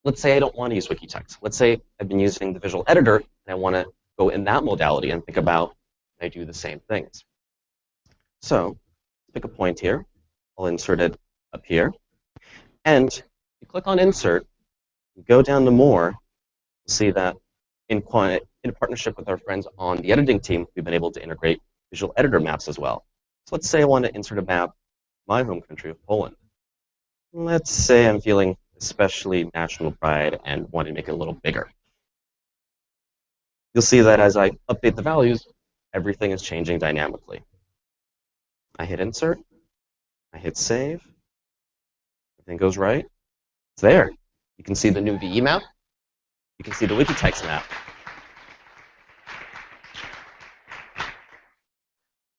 let's say I don't want to use wiki text. Let's say I've been using the visual editor and I want to go in that modality and think about can I do the same things. So pick a point here. I'll insert it up here. And you click on Insert, you go down to More, you'll see that in partnership with our friends on the editing team, we've been able to integrate visual editor maps as well. So let's say I want to insert a map, my home country of Poland. Let's say I'm feeling especially national pride and want to make it a little bigger. You'll see that as I update the values, everything is changing dynamically. I hit Insert, I hit Save, everything goes right. It's there. You can see the new VE map. You can see the wiki text map.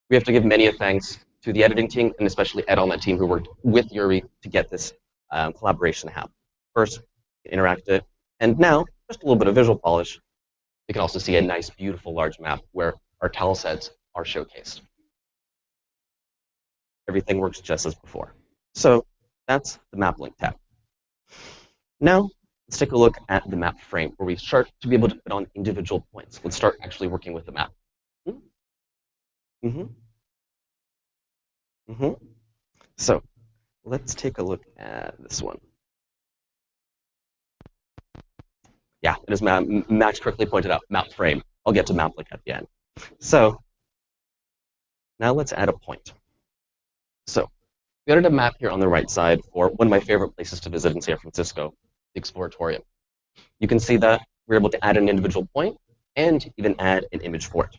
We have to give many thanks to the editing team, and especially Ed on that team who worked with Yuri to get this collaboration to happen. First, interact it, and now, just a little bit of visual polish, you can also see a nice, beautiful, large map where our tile sets are showcased. Everything works just as before. So that's the map link tab. Now, let's take a look at the map frame, where we start to be able to put on individual points. Let's start actually working with the map. So let's take a look at this one. Yeah, it is Max correctly pointed out, map frame. I'll get to map link at the end. So now let's add a point. So we added a map here on the right side for one of my favorite places to visit in San Francisco, the Exploratorium. You can see that we're able to add an individual point and even add an image for it.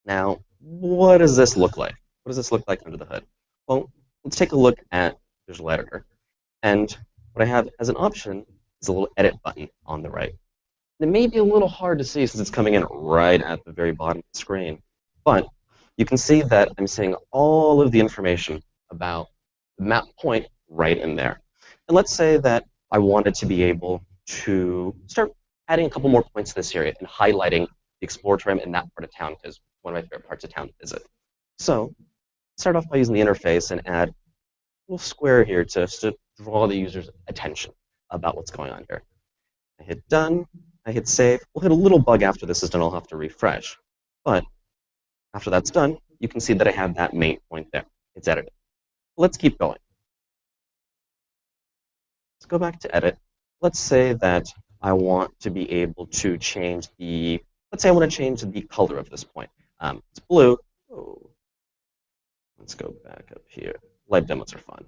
Now, what does this look like? What does this look like under the hood? Well, let's take a look at Visual Editor. And what I have as an option is a little edit button on the right. And it may be a little hard to see since it's coming in right at the very bottom of the screen. But you can see that I'm seeing all of the information about the map point right in there. And let's say that I wanted to be able to start adding a couple more points to this area and highlighting the Exploratorium in that part of town, because it's one of my favorite parts of town to visit. So start off by using the interface and add a little square here to draw the user's attention about what's going on here. I hit Done. I hit Save. We'll hit a little bug after this is done. I'll have to refresh. But after that's done, you can see that I have that main point there. It's edited. Let's keep going. Let's go back to Edit. Let's say that I want to be able to change let's say I want to change the color of this point. It's blue. Oh. Let's go back up here. Live demos are fun.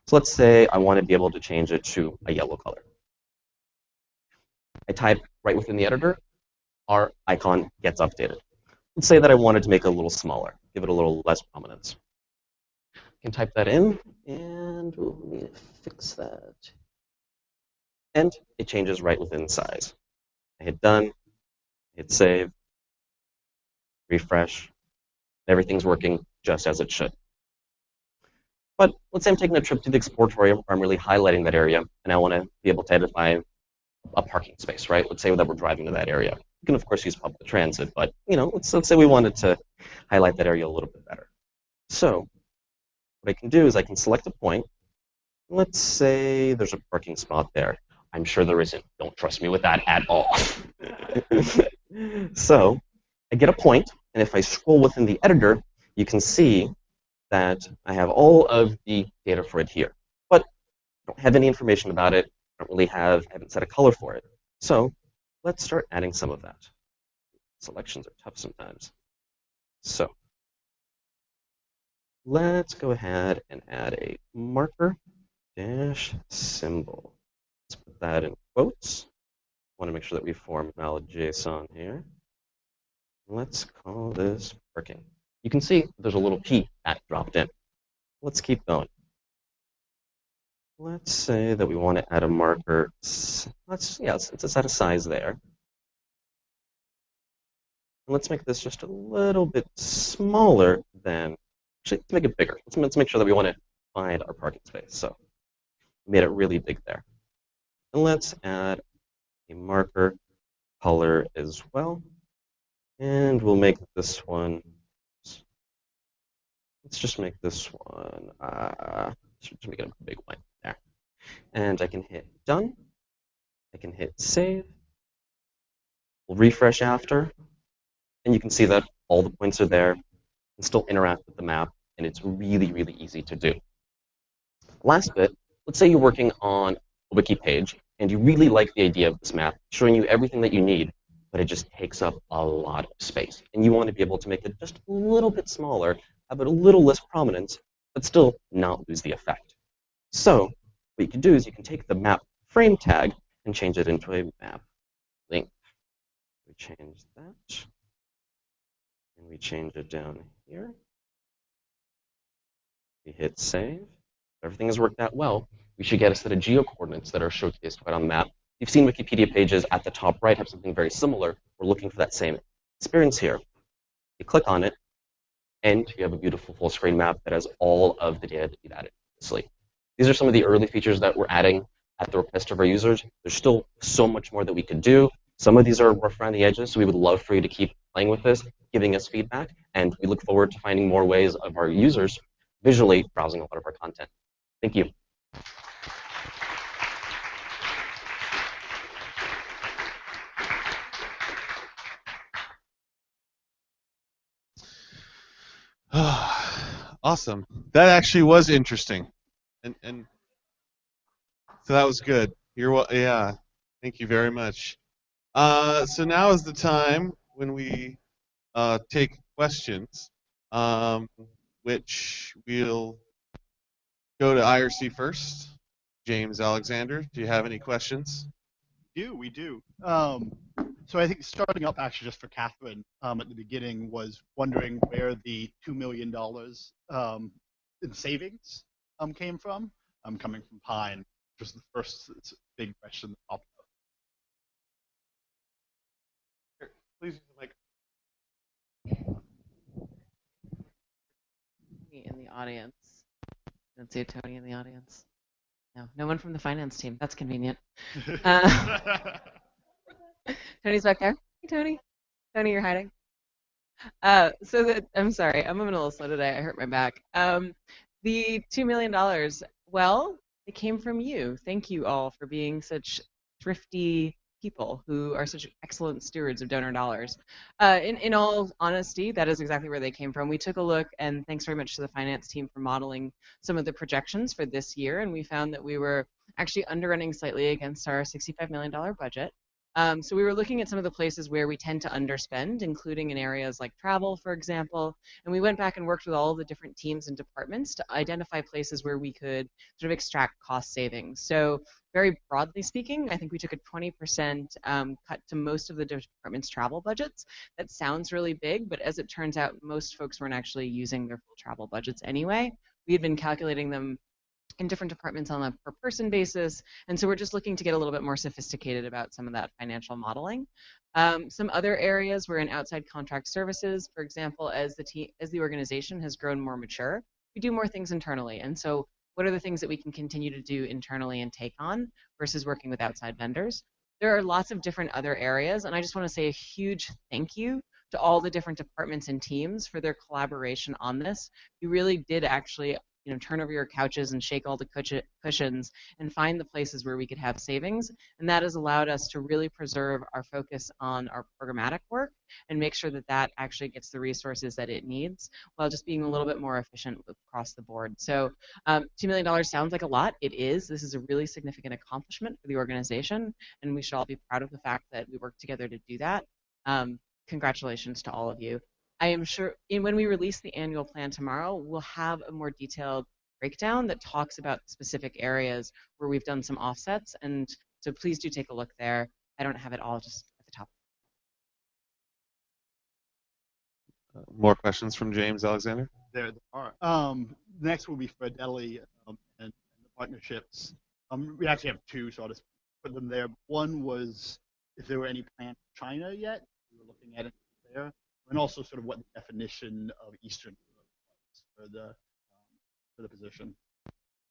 So let's say I want to be able to change it to a yellow color. I type right within the editor, our icon gets updated. Let's say that I wanted to make it a little smaller, give it a little less prominence. I can type that in, and let me fix that. And it changes right within size. I hit Done, hit Save, refresh, everything's working just as it should. But let's say I'm taking a trip to the Exploratorium, where I'm really highlighting that area, and I want to be able to identify a parking space, right? Let's say that we're driving to that area. You can, of course, use public transit, but let's say we wanted to highlight that area a little bit better. So what I can do is I can select a point. Let's say there's a parking spot there. I'm sure there isn't. Don't trust me with that at all. So I get a point, and if I scroll within the editor, you can see that I have all of the data for it here. But I don't have any information about it. I haven't set a color for it. So let's start adding some of that. Selections are tough sometimes. So let's go ahead and add a marker dash symbol. Let's put that in quotes. Want to make sure that we form valid JSON here. Let's call this parking. You can see there's a little P that dropped in. Let's keep going. Let's say that we want to add a marker. Let's set a size there. Let's make this just a little bit smaller than, actually, let's make it bigger. Let's make sure that we want to find our parking space. So we made it really big there. And let's add a marker color as well. And we'll make this one, let's just make this one, just make it a big one there. And I can hit done. I can hit save. We'll refresh after. And you can see that all the points are there and still interact with the map. And it's really, really easy to do. Last bit, let's say you're working on a wiki page and you really like the idea of this map, showing you everything that you need, but it just takes up a lot of space. And you want to be able to make it just a little bit smaller, have it a little less prominence, but still not lose the effect. So what you can do is you can take the map frame tag and change it into a map link. We change that. And we change it down here. We hit save. If everything has worked out well, we should get a set of geo-coordinates that are showcased right on the map. You've seen Wikipedia pages at the top right have something very similar. We're looking for that same experience here. You click on it, and you have a beautiful full-screen map that has all of the data that you've added previously. These are some of the early features that we're adding at the request of our users. There's still so much more that we could do. Some of these are rough around the edges, so we would love for you to keep playing with this, giving us feedback, and we look forward to finding more ways of our users visually browsing a lot of our content. Thank you. Awesome. That actually was interesting, and so that was good. Yeah. Thank you very much. So now is the time when we take questions, which we'll go to IRC first. James Alexander, do you have any questions? We do. So I think starting up actually just for Catherine at the beginning was wondering where the $2 million in savings came from. I'm coming from Pine. Just the first big question that popped up. Please use the mic. In the audience. I don't see Tony in the audience. No, no one from the finance team. That's convenient. Tony's back there. Hey, Tony. Tony, you're hiding. I'm sorry. I'm moving a little slow today. I hurt my back. The $2 million, well, it came from you. Thank you all for being such thrifty people who are such excellent stewards of donor dollars. In all honesty, that is exactly where they came from. We took a look, and thanks very much to the finance team for modeling some of the projections for this year, and we found that we were actually underrunning slightly against our $65 million budget. So we were looking at some of the places where we tend to underspend, including in areas like travel, for example, and we went back and worked with all of the different teams and departments to identify places where we could sort of extract cost savings. So very broadly speaking, I think we took a 20% cut to most of the department's travel budgets. That sounds really big, but as it turns out, most folks weren't actually using their full travel budgets anyway. We had been calculating them in different departments on a per person basis, and so we're just looking to get a little bit more sophisticated about some of that financial modeling. Some other areas were in outside contract services. For example, as the organization has grown more mature, we do more things internally, and so what are the things that we can continue to do internally and take on versus working with outside vendors? There are lots of different other areas, and I just want to say a huge thank you to all the different departments and teams for their collaboration on this. You really did actually turn over your couches and shake all the cushions and find the places where we could have savings. And that has allowed us to really preserve our focus on our programmatic work and make sure that that actually gets the resources that it needs while just being a little bit more efficient across the board. So $2 million sounds like a lot. It is. This is a really significant accomplishment for the organization, and we should all be proud of the fact that we worked together to do that. Congratulations to all of you. I am sure when we release the annual plan tomorrow, we'll have a more detailed breakdown that talks about specific areas where we've done some offsets. And so please do take a look there. I don't have it all just at the top. More questions from James Alexander? There are. Next will be for Delhi and the partnerships. We actually have two, so I'll just put them there. One was if there were any plans for China yet. We were looking at it there, and also sort of what the definition of Eastern Europe was for the position.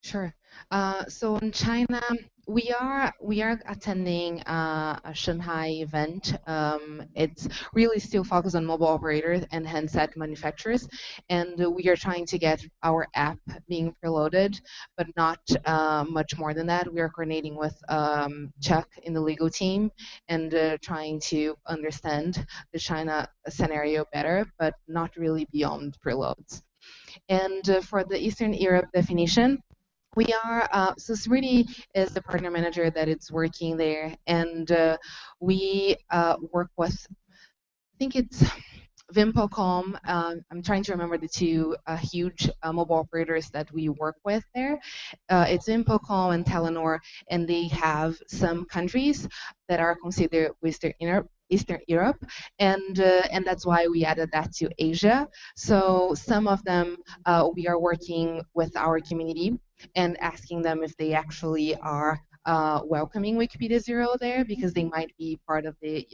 Sure. So in China, we are attending a Shanghai event. It's really still focused on mobile operators and handset manufacturers, and we are trying to get our app being preloaded, but not much more than that. We are coordinating with Chuck in the legal team and trying to understand the China scenario better, but not really beyond preloads. And for the Eastern Europe definition, we are, so Smriti is the partner manager that is working there, and we work with, I think it's Vimpelcom. I'm trying to remember the two huge mobile operators that we work with there. It's Vimpelcom and Telenor, and they have some countries that are considered Eastern Europe, and that's why we added that to Asia. So some of them we are working with our community and asking them if they actually are welcoming Wikipedia Zero there, because they might be part of the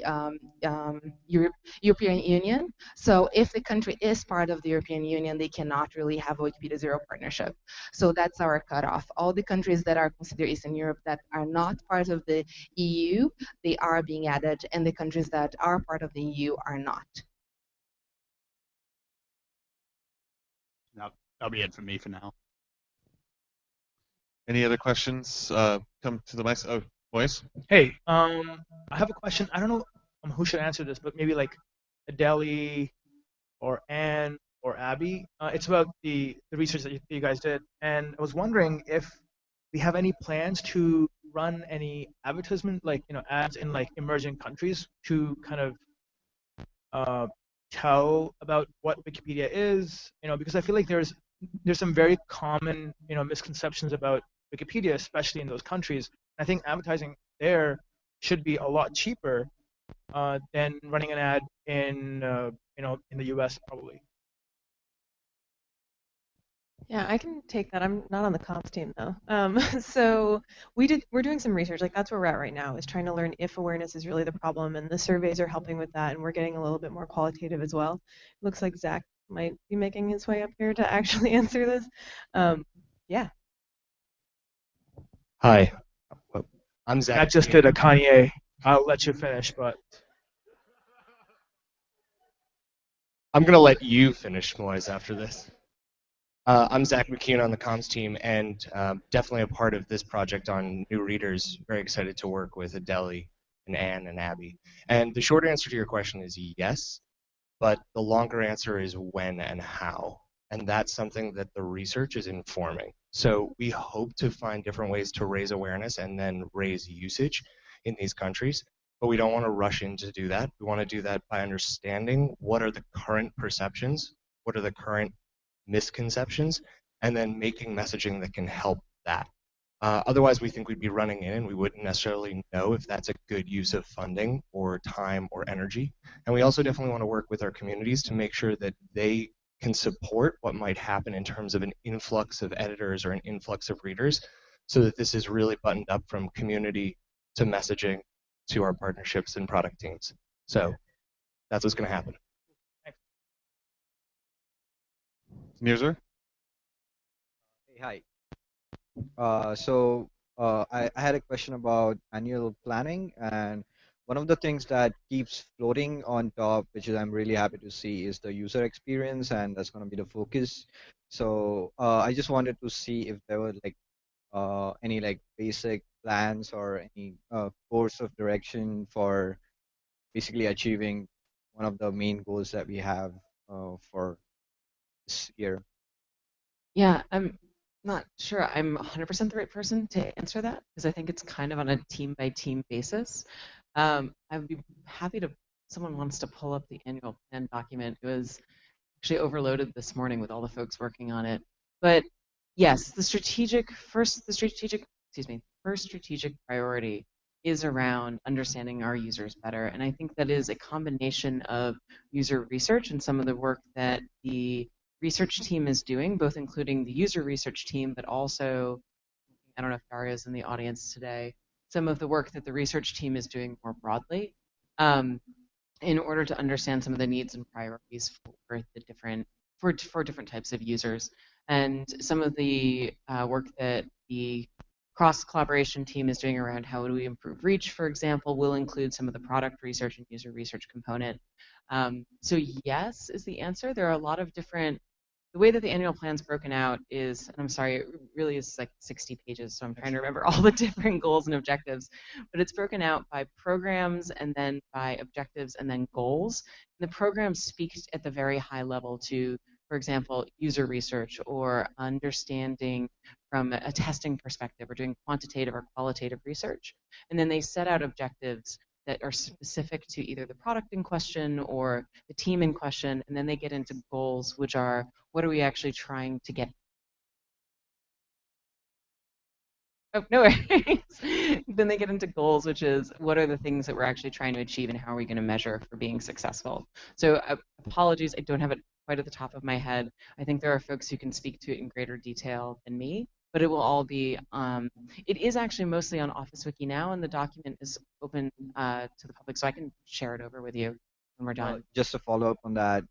European Union. So if the country is part of the European Union, they cannot really have a Wikipedia Zero partnership. So that's our cutoff. All the countries that are considered Eastern Europe that are not part of the EU, they are being added, and the countries that are part of the EU are not. That'll be it for me for now. Any other questions? Come to the mic. Oh, boys. Hey, I have a question. I don't know who should answer this, but maybe like Adele or Anne or Abby. It's about the research that you guys did, and I was wondering if we have any plans to run any advertisement, like ads in like emerging countries to kind of tell about what Wikipedia is, because I feel like there's some very common misconceptions about Wikipedia, especially in those countries. I think advertising there should be a lot cheaper than running an ad in in the U.S. probably. Yeah, I can take that. I'm not on the comms team though. So we're doing some research. Like that's where we're at right now, is trying to learn if awareness is really the problem, and the surveys are helping with that, and we're getting a little bit more qualitative as well. It looks like Zach might be making his way up here to actually answer this. Yeah. Hi, I'm Zach. I just did a Kanye. I'll let you finish, but I'm gonna let you finish, Moise, after this. I'm Zach McKeon on the comms team, and definitely a part of this project on new readers. Very excited to work with Adele and Anne and Abby. And the short answer to your question is yes, but the longer answer is when and how. And that's something that the research is informing. So we hope to find different ways to raise awareness and then raise usage in these countries. But we don't want to rush in to do that. We want to do that by understanding what are the current perceptions, what are the current misconceptions, and then making messaging that can help that. Otherwise, we think we'd be running in and we wouldn't necessarily know if that's a good use of funding or time or energy. And we also definitely want to work with our communities to make sure that they can support what might happen in terms of an influx of editors or an influx of readers, so that this is really buttoned up from community to messaging to our partnerships and product teams. So that's what's going to happen. Mirza? Hey, hi. I had a question about annual planning, and one of the things that keeps floating on top, which is I'm really happy to see, is the user experience, and that's going to be the focus. So I just wanted to see if there were like any like basic plans or any course of direction for basically achieving one of the main goals that we have for this year. Yeah, I'm not sure I'm 100% the right person to answer that, because I think it's kind of on a team by team basis. I would be happy to someone wants to pull up the annual plan document. It was actually overloaded this morning with all the folks working on it. But yes, first strategic priority is around understanding our users better. And I think that is a combination of user research and some of the work that the research team is doing, both including the user research team, but also, I don't know if Dario's in the audience today, some of the work that the research team is doing more broadly. In order to understand some of the needs and priorities for the different types of users, and some of the work that the cross collaboration team is doing around how do we improve reach, for example, will include some of the product research and user research component. So yes is the answer. There are a lot of different. The way that the annual plan's broken out is, and I'm sorry, it really is like 60 pages, so I'm trying to remember all the different goals and objectives, but it's broken out by programs and then by objectives and then goals. And the programs speak at the very high level to, for example, user research or understanding from a testing perspective or doing quantitative or qualitative research. And then they set out objectives that are specific to either the product in question or the team in question, and then they get into goals, which are what are we actually trying to get? Oh, no worries. Then they get into goals, which is what are the things that we're actually trying to achieve and how are we going to measure for being successful? So apologies, I don't have it quite at the top of my head. I think there are folks who can speak to it in greater detail than me, but it will all be, it is actually mostly on Office Wiki now, and the document is open to the public, so I can share it over with you when we're done. Just to follow up on that,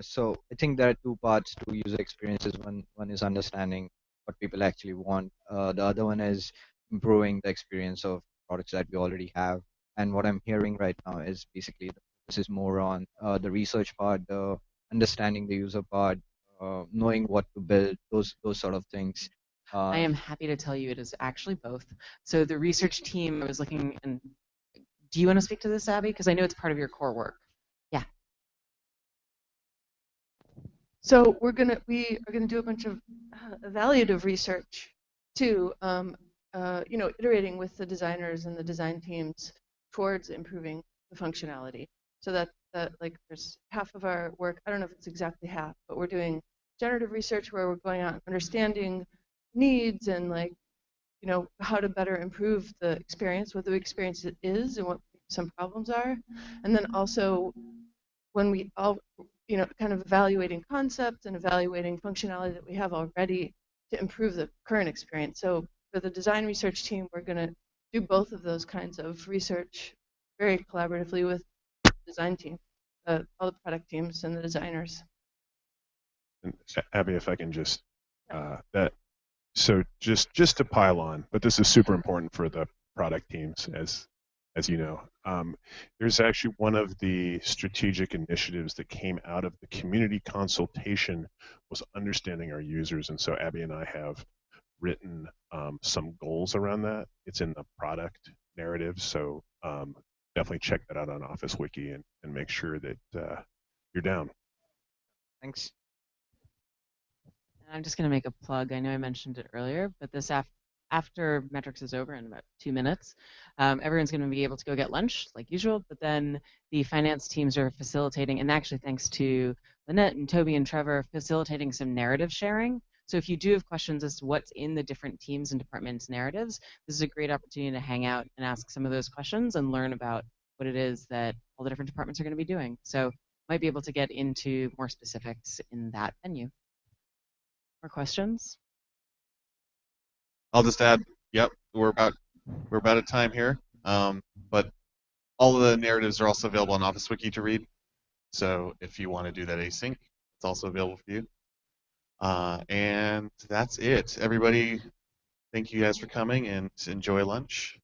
so I think there are two parts to user experiences. One is understanding what people actually want. The other one is improving the experience of products that we already have. And what I'm hearing right now is basically this is more on the research part, the understanding the user part, knowing what to build, those sort of things. I am happy to tell you it is actually both. So the research team, I was looking, and do you want to speak to this, Abby? Because I know it's part of your core work. Yeah. So we are gonna do a bunch of evaluative research too. Iterating with the designers and the design teams towards improving the functionality. So that like there's half of our work. I don't know if it's exactly half, but we're doing generative research where we're going out understanding needs and how to better improve the experience, what the experience is, and what some problems are, and then also when we all kind of evaluating concepts and evaluating functionality that we have already to improve the current experience. So for the design research team, we're going to do both of those kinds of research very collaboratively with the design team, all the product teams and the designers. And Abby, if I can just so just to pile on, but this is super important for the product teams, as you know. There's actually one of the strategic initiatives that came out of the community consultation was understanding our users, and so Abby and I have written some goals around that. It's in the product narrative, so definitely check that out on Office Wiki and make sure that you're down. Thanks. And I'm just going to make a plug. I know I mentioned it earlier, but this after metrics is over in about 2 minutes, everyone's going to be able to go get lunch like usual, but then the finance teams are facilitating, and actually thanks to Lynette and Toby and Trevor, facilitating some narrative sharing. So if you do have questions as to what's in the different teams and departments' narratives, this is a great opportunity to hang out and ask some of those questions and learn about what it is that all the different departments are going to be doing. So might be able to get into more specifics in that venue. More questions? I'll just add, yep, we're about at time here, but all of the narratives are also available on Office Wiki to read. So if you want to do that async, it's also available for you. And that's it. Everybody, thank you guys for coming and enjoy lunch.